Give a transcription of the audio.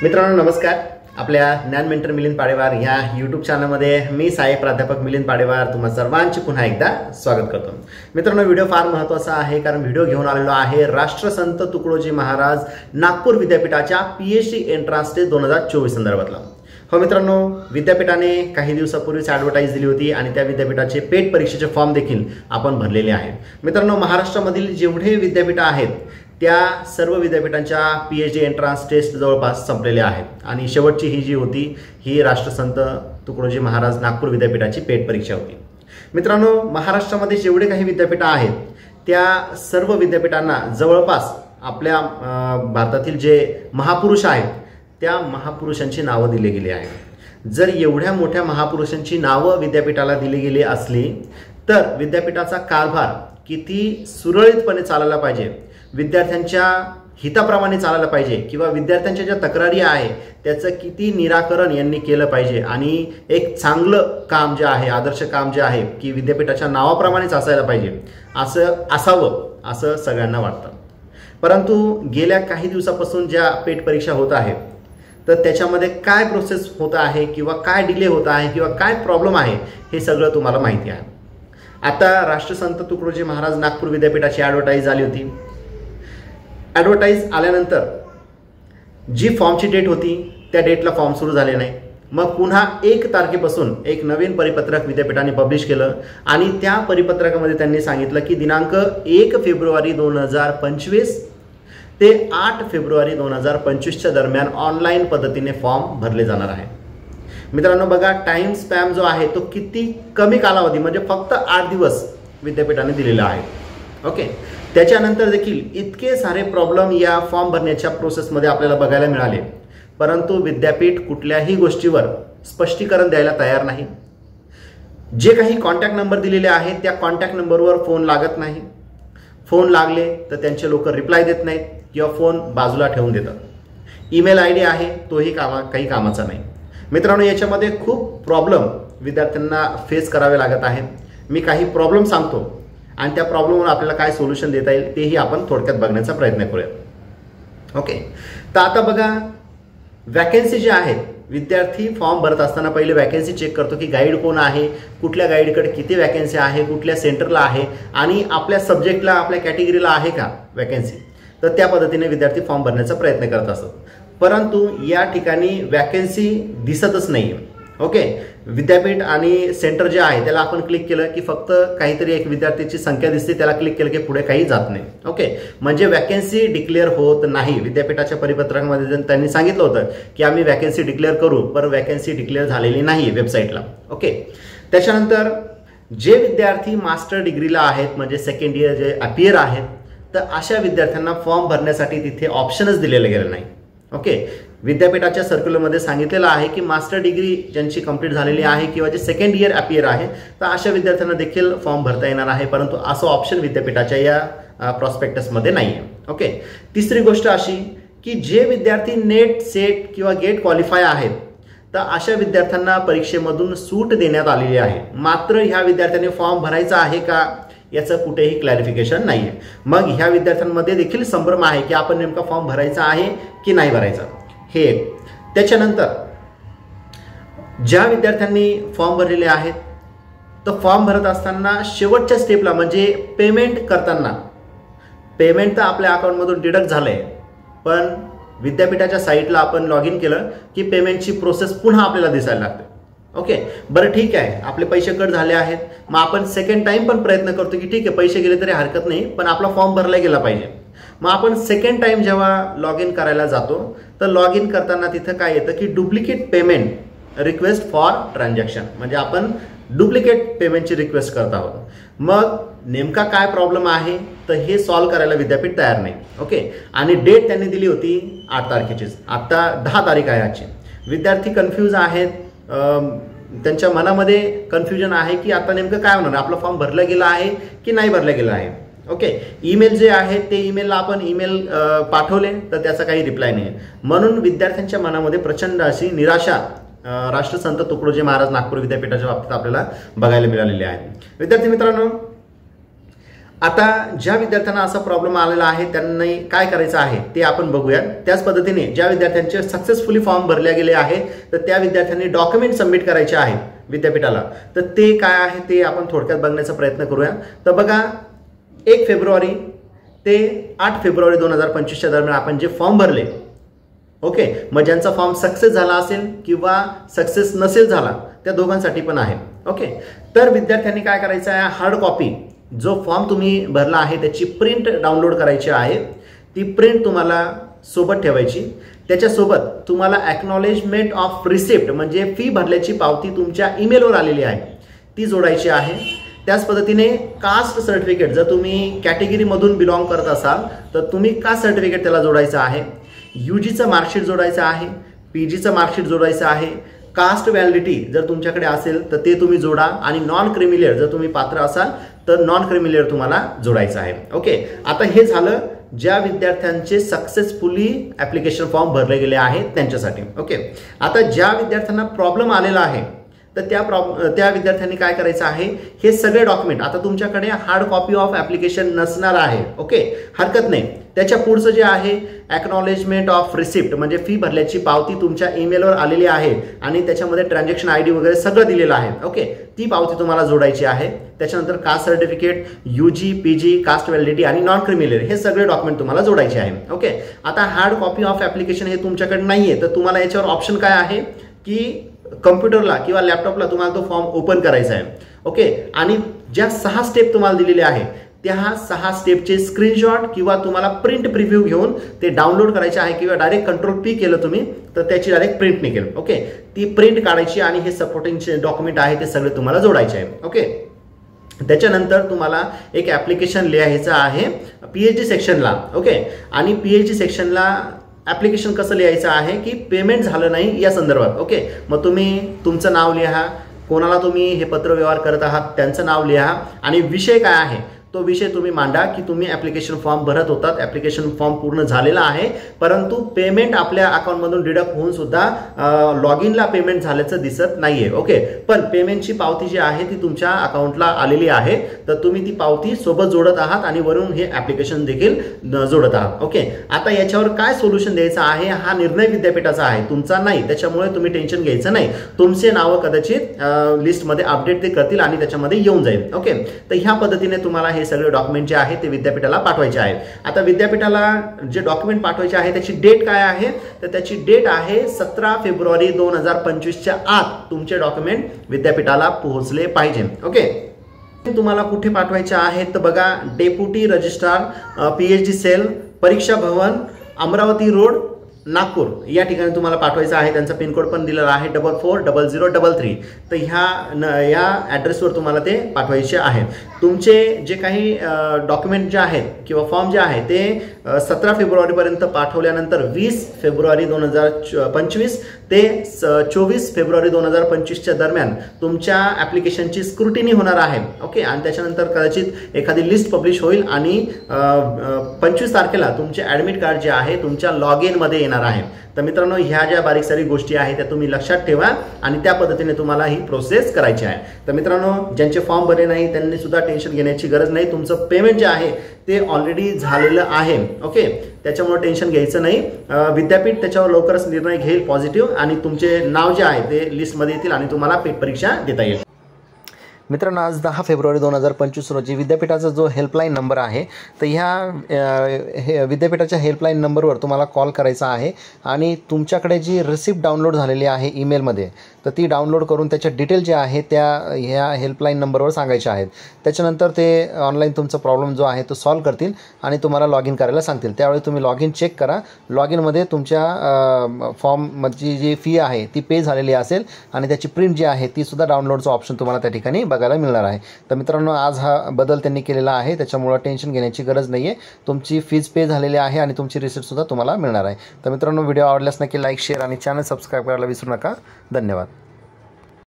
मित्रांनो नमस्कार. आपल्या ज्ञान मेंटर मिलिंद पाडेवार या यूट्यूब चॅनलमध्ये मी सहाय्यक प्राध्यापक मिलिंद पाडेवार तुम्हा सर्वांचे पुन्हा एकदा स्वागत करतो. मित्रांनो व्हिडिओ फार महत्त्वाचा आहे कारण व्हिडिओ घेऊन आलेलो आहे राष्ट्रसंत तुकडोजी महाराज नागपूर विद्यापीठाच्या PhD एंट्रन्स टेस्ट 2024 संदर्भातला. हो मित्रांनो, विद्यापीठाने काही दिवसापूर्वीच ॲडव्हर्टाईज दिली होती आणि त्या विद्यापीठाचे पेट परीक्षेचे फॉर्म देखील आपण भरलेले आहेत. मित्रांनो महाराष्ट्रामधील जेवढे विद्यापीठ आहेत त्या सर्व विद्यापीठांच्या PhD एंट्रन्स टेस्ट जवळपास संपलेल्या आहेत आणि शेवटची ही जी होती ही राष्ट्रसंत तुकडोजी महाराज नागपूर विद्यापीठाची पेट परीक्षा होती. मित्रांनो महाराष्ट्रामध्ये जेवढे काही विद्यापीठ आहेत त्या सर्व विद्यापीठांना जवळपास आपल्या भारतातील जे महापुरुष आहेत त्या महापुरुषांची नावं दिली गेली आहेत. जर एवढ्या मोठ्या महापुरुषांची नावं विद्यापीठाला दिली गेली असली तर विद्यापीठाचा कारभार किती सुरळीतपणे चालायला पाहिजे, विद्यार्थ्यांच्या हिताप्रमाणे चालायला पाहिजे किंवा विद्यार्थ्यांच्या ज्या तक्रारी आहे त्याचं किती निराकरण यांनी केलं पाहिजे आणि एक चांगलं काम जे आहे, आदर्श काम जे आहे की विद्यापीठाच्या नावाप्रमाणेच असायला पाहिजे असं असावं असं सगळ्यांना वाटतं. परंतु गेल्या काही दिवसापासून ज्या पेट परीक्षा होत आहेत तर त्याच्यामध्ये काय प्रोसेस होत आहे किंवा काय डिले होत आहे किंवा काय प्रॉब्लेम आहे हे सगळं तुम्हाला माहिती आहे. आता राष्ट्रसंत तुकडोजी महाराज नागपूर विद्यापीठाची ॲडव्हर्टाईज आली होती. ॲडव्हर्टाईज आल्यानंतर जी फॉर्मची डेट होती त्या डेटला फॉर्म सुरू झाले नाही. मग पुन्हा 1 तारखेपासून एक नवीन परिपत्रक विद्यापीठाने पब्लिश केलं आणि त्या परिपत्रकामध्ये त्यांनी सांगितलं की दिनांक 1 फेब्रुवारी 2025 ते 8 फेब्रुवारी 2025च्या दरम्यान ऑनलाईन पद्धतीने फॉर्म भरले जाणार आहे. मित्रांनो बघा, टाइम स्पॅम जो आहे तो किती कमी कालावधी म्हणजे फक्त 8 दिवस विद्यापीठाने दिलेला आहे. ओके, त्याच्यानंतर देखील इतके सारे प्रॉब्लेम या फॉर्म भरण्याच्या प्रोसेसमध्ये आपल्याला बघायला मिळाले, परंतु विद्यापीठ कुठल्याही गोष्टीवर स्पष्टीकरण द्यायला तयार नाही. जे काही कॉन्टॅक्ट नंबर दिलेले आहेत त्या कॉन्टॅक्ट नंबरवर फोन लागत नाही. फोन लागले तर त्यांचे लोक रिप्लाय देत नाहीत किंवा फोन बाजूला ठेवून देतात. ईमेल ID आहे तोही काही कामाचा नाही. मित्रांनो याच्यामध्ये खूप प्रॉब्लेम विद्यार्थ्यांना फेस करावे लागत आहेत. मी काही प्रॉब्लेम सांगतो आणि त्या प्रॉब्लेमवर आपल्याला काय सोल्युशन देता येईल तेही आपण थोडक्यात बघण्याचा प्रयत्न करूया. ओके, तर आता बघा वॅकन्सी जे आहेत, विद्यार्थी फॉर्म भरत असताना पहिले वॅकन्सी चेक करतो की गाईड कोण आहे, कुठल्या गाईडकडे किती वॅकन्सी आहे, कुठल्या सेंटरला आहे आणि आपल्या सब्जेक्टला आपल्या कॅटेगरीला आहे का वॅकन्सी. तर त्या पद्धतीने विद्यार्थी फॉर्म भरण्याचा प्रयत्न करत असतात. परंतु या ठिकाणी वॅकन्सी दिसतच नाही. ओके, विद्यापीठ आणि सेंटर जे आहे त्याला आपण क्लिक केलं की फक्त काहीतरी एक विद्यार्थ्याची संख्या दिसते, त्याला क्लिक केलं की पुढे काही जात नाही. ओके, म्हणजे वॅकन्सी डिक्लेअर होत नाही. विद्यापीठाच्या परिपत्रकामध्ये त्यांनी सांगितलं होतं की आम्ही वॅकन्सी डिक्लेअर करू, पण वॅकन्सी डिक्लेअर झालेली नाही वेबसाईटला. ओके, त्याच्यानंतर जे विद्यार्थी मास्टर डिग्रीला आहेत म्हणजे सेकंड इयर जे अपियर आहेत तर अशा विद्यार्थ्यांना फॉर्म भरण्यासाठी तिथे ऑप्शनच दिलेलं गेलं नाही. ओके, विद्यापीठाच्या सर्क्युलरमध्ये सांगितलेलं आहे की मास्टर डिग्री ज्यांची कंप्लीट झालेली आहे किंवा जे सेकंड इयर अपियर आहे तर अशा विद्यार्थ्यांना देखील फॉर्म भरता येणार आहे, परंतु असं ऑप्शन विद्यापीठाच्या या प्रॉस्पेक्टसमध्ये नाही आहे. ओके, तिसरी गोष्ट अशी की जे विद्यार्थी नेट, सेट किंवा गेट क्वालिफाय आहेत तर अशा विद्यार्थ्यांना परीक्षेमधून सूट देण्यात आलेली आहे. मात्र ह्या विद्यार्थ्यांनी फॉर्म भरायचा आहे का याचं कुठेही क्लॅरिफिकेशन नाही आहे. मग ह्या विद्यार्थ्यांमध्ये देखील संभ्रम आहे की आपण नेमका फॉर्म भरायचा आहे की नाही भरायचा हे एक. त्याच्यानंतर ज्या विद्यार्थ्यांनी फॉर्म भरलेले आहेत तर फॉर्म भरत असताना शेवटच्या स्टेपला म्हणजे पेमेंट करताना, पेमेंट तर आपल्या अकाउंटमधून डिडक्ट झालं आहे पण विद्यापीठाच्या साईटला आपण लॉग इन केलं की पेमेंटची प्रोसेस पुन्हा आपल्याला दिसायला लागते. ओके, बरं ठीक आहे, आपले पैसे कट झाले आहेत, मग आपण सेकंड टाइम पण प्रयत्न करतो की ठीक आहे पैसे गेले तरी हरकत नाही पण आपला फॉर्म भरला गेला पाहिजे. मग आपण सेकंड टाइम जेव्हा लॉग इन करायला जातो तर लॉग इन करताना तिथं काय येतं की duplicate payment request for transaction, म्हणजे आपण डुप्लिकेट पेमेंटची रिक्वेस्ट करत आहोत. मग नेमका काय प्रॉब्लेम आहे तर हे सॉल्व्ह करायला विद्यापीठ तयार नाही. ओके, आणि डेट त्यांनी दिली होती 8 तारखेचीच, आता 10 तारीख आहे आजची. विद्यार्थी कन्फ्यूज आहेत, त्यांच्या मनामध्ये कन्फ्युजन आहे की आता नेमकं काय होणार, आपला फॉर्म भरला गेला आहे की नाही भरला गेला आहे. ओके, ईमेल जे आहे ते ईमेलला आपण ईमेल पाठवले तर त्याचा काही रिप्लाय नाही. म्हणून विद्यार्थ्यांच्या मनामध्ये प्रचंड अशी निराशा राष्ट्रसंत तुकडोजी महाराज नागपूर विद्यापीठाच्या बाबतीत आपल्याला बघायला मिळालेली आहे. विद्यार्थी मित्रांनो, आता ज्या विद्यार्थ्यांना असा प्रॉब्लेम आलेला आहे त्यांना काय करायचं आहे ते आपण बघूया। त्याच पद्धतीने ज्या विद्यार्थ्यांचे सक्सेसफुली फॉर्म भरले गेले आहे तर त्या विद्यार्थ्यांनी डॉक्युमेंट सबमिट करायचे आहे विद्यापीठाला, तर ते काय आहे ते आपण थोडक्यात बघण्याचा प्रयत्न करूया। तर बघा 1 फेब्रुवारी ते 8 फेब्रुवारी 2025 दरम्यान आपण जे फॉर्म भरले, ओके, मग ज्यांचा फॉर्म सक्सेस झाला असेल किंवा सक्सेस नसेल झाला त्या दोघांसाठी पण आहे, ओके। तर विद्यार्थ्यांनी काय करायचं आहे, हार्ड कॉपी जो फॉर्म तुम्ही भरला आहे त्याची प्रिंट डाउनलोड करायची आहे। ती प्रिंट तुम्हाला सोबत ठेवायची। त्याच्यासोबत तुम्हाला ॲक्नॉलेजमेंट ऑफ रिसिप्ट म्हणजे फी भरल्याची पावती तुमच्या ईमेलवर आलेली आहे ती जोडायची आहे। त्याच पद्धतीने कास्ट सर्टिफिकेट, जर तुम्ही कॅटेगरीमधून बिलॉंग करत असाल तर तुम्ही कास्ट सर्टिफिकेट त्याला जोडायचं आहे। UGचं मार्कशीट जोडायचं आहे, PGचं मार्कशीट जोडायचं आहे। कास्ट व्हॅलिडिटी जर तुमच्याकडे असेल तर ते तुम्ही जोडा आणि नॉन क्रिमिलियर जर तुम्ही पात्र असाल तर नॉन क्रिमिलियर तुम्हाला जोडायचं आहे, ओके। आता हे झालं ज्या विद्यार्थ्यांचे सक्सेसफुली ॲप्लिकेशन फॉर्म भरले गेले आहेत त्यांच्यासाठी, ओके। आता ज्या विद्यार्थ्यांना प्रॉब्लेम आलेला आहे तर त्या विद्यार्थ्यांनी काय करायचं आहे, हे सगळे डॉक्युमेंट, आता तुमच्याकडे हार्ड कॉपी ऑफ ॲप्लिकेशन नसणार आहे, ओके, हरकत नाही। त्याच्या पुढचं जे आहे ॲक्नॉलेजमेंट ऑफ रिसिप्ट म्हणजे फी भरल्याची पावती तुमच्या ईमेलवर आलेली आहे आणि त्याच्यामध्ये ट्रान्झॅक्शन ID वगैरे सगळं दिलेलं आहे, ओके, ती पावती तुम्हाला जोडायची आहे। त्याच्यानंतर caste certificate, UG, PG, caste validity आणि नॉन क्रिमिलियर हे सगळे डॉक्युमेंट तुम्हाला जोडायचे आहे, ओके। आता हार्ड कॉपी ऑफ ॲप्लिकेशन हे तुमच्याकडे नाहीये तर तुम्हाला याच्यावर ऑप्शन काय आहे की कम्प्युटरला किंवा लॅपटॉपला तुम्हाला तो फॉर्म ओपन करायचा आहे, ओके। आणि ज्या 6 स्टेप तुम्हाला दिलेले आहे त्या 6 स्टेपचे स्क्रीनशॉट किंवा तुम्हाला प्रिंट प्रिव्ह्यू घेऊन ते डाउनलोड करायचे आहे किंवा डायरेक्ट कंट्रोल P केलं तुम्ही तर त्याची डायरेक्ट प्रिंट निघेल, ओके। ती प्रिंट काढायची आणि हे सपोर्टिंग डॉक्युमेंट आहे ते सगळे तुम्हाला जोडायचे आहे, ओके। त्याच्यानंतर तुम्हाला एक ॲप्लिकेशन लिहायचं आहे PhD सेक्शनला, ओके। आणि PhD सेक्शनला ॲप्लिकेशन कसं लिहायचं आहे की पेमेंट झालं नाही या संदर्भात, ओके। मग तुम्ही तुमचं नाव लिहा, कोणाला तुम्ही हे पत्रव्यवहार करत आहात त्यांचं नाव लिहा आणि विषय काय आहे तो विषय तुम्ही मांडा की तुम्ही ॲप्लिकेशन फॉर्म भरत होतात, ॲप्लिकेशन फॉर्म पूर्ण झालेला आहे परंतु पेमेंट आपल्या अकाउंटमधून डिडक्ट होऊन सुद्धा लॉग इनला पेमेंट झाल्याचं दिसत नाहीये, ओके। पण पेमेंटची पावती जी आहे ती तुमच्या अकाउंटला आलेली आहे तर तुम्ही ती पावती सोबत जोडत आहात आणि वरून हे ॲप्लिकेशन देखील जोडत आहात, ओके। आता याच्यावर काय सोल्युशन द्यायचं आहे हा निर्णय विद्यापीठाचा आहे, तुमचा नाही, त्याच्यामुळे तुम्ही टेन्शन घ्यायचं नाही। तुमचे नावं कदाचित लिस्टमध्ये अपडेट ते करतील आणि त्याच्यामध्ये येऊन जाईल, ओके। तर ह्या पद्धतीने तुम्हाला हे सगळे डॉक्युमेंट जे आहे ते विद्यापीठाला पाठवायचे आहे। आता विद्यापीठाला जे डॉक्युमेंट पाठवायचे आहे त्याची डेट काय आहे तर त्याची डेट आहे 17 फेब्रुवारी 2025च्या आत तुमचे डॉक्युमेंट विद्यापीठाला पोहोचले पाहिजे, ओके। तुम्हाला कुठे पाठवायचे आहे तर बघा डेप्युटी रजिस्ट्रार PhD सेल, परीक्षा भवन, अमरावती रोड, नागपूर या ठिकाणी तुम्हाला पाठवायचं आहे। त्यांचा पिनकोड पण दिलेला आहे 440033। तर या ॲड्रेसवर तुम्हाला ते पाठवायचे आहे। तुमचे जे काही डॉक्युमेंट जे आहेत किंवा फॉर्म जे आहे ते 17 फेब्रुवारीपर्यंत पाठवल्यानंतर 20 फेब्रुवारी 2025 ते 24 फेब्रुवारी 2025च्या दरम्यान तुमच्या ॲप्लिकेशनची स्क्रुटिनी होणार आहे, ओके। आणि त्याच्यानंतर कदाचित एखादी लिस्ट पब्लिश होईल आणि 25 तारखेला तुमचे ॲडमिट कार्ड जे आहे तुमच्या लॉग इनमध्ये येणार आहे। तर मित्रांनो ह्या ज्या बारीक सारी गोष्टी आहेत त्या तुम्ही लक्षात ठेवा आणि त्या पद्धतीने तुम्हाला ही प्रोसेस करायची आहे। तर मित्रांनो ज्यांचे फॉर्म भरले नाही त्यांनी सुद्धा टेन्शन घेण्याची गरज नाही, तुमचं पेमेंट जे आहे ते ऑलरेडी झालेलं आहे, ओके। त्याच्यामुळे टेन्शन घ्यायचं नाही, विद्यापीठ त्याच्यावर लवकरच निर्णय घेईल पॉझिटिव्ह आणि तुमचे नाव जे आहे ते लिस्टमध्ये येतील आणि तुम्हाला पेट परीक्षा देता येईल। मित्रांनो आज 10 फेब्रुवारी 2025 रोजी विद्यापीठाचा जो हेल्पलाईन नंबर आहे तर ह्या विद्यापीठाच्या हेल्पलाईन नंबरवर तुम्हाला कॉल करायचा आहे आणि तुमच्याकडे जी रिसिप्ट डाउनलोड झालेली आहे ईमेलमध्ये तर ती डाउनलोड करून त्याच्या डिटेल जे आहे त्या ह्या हेल्पलाईन नंबरवर सांगायच्या आहेत। त्याच्यानंतर ते ऑनलाईन तुमचा प्रॉब्लेम जो आहे तो सॉल्व्ह करतील आणि तुम्हाला लॉग इन करायला सांगतील। त्यावेळी तुम्ही लॉग इन चेक करा, लॉग इनमध्ये तुमच्या फॉर्मची जी फी आहे ती पे झालेली असेल आणि त्याची प्रिंट जी आहे ती सुद्धा डाउनलोडचं ऑप्शन तुम्हाला त्या ठिकाणी बघायला मिळणार आहे। तर मित्रांनो आज हा बदल त्यांनी केलेला आहे त्याच्यामुळे टेन्शन घेण्याची गरज नाही आहे, तुमची फीज पे झालेली आहे आणि तुमची रिसिप्ट सुद्धा तुम्हाला मिळणार आहे। तर मित्रांनो व्हिडिओ आवडल्यास नक्की लाईक, शेअर आणि चॅनल सबस्क्राईब करायला विसरू नका। धन्यवाद।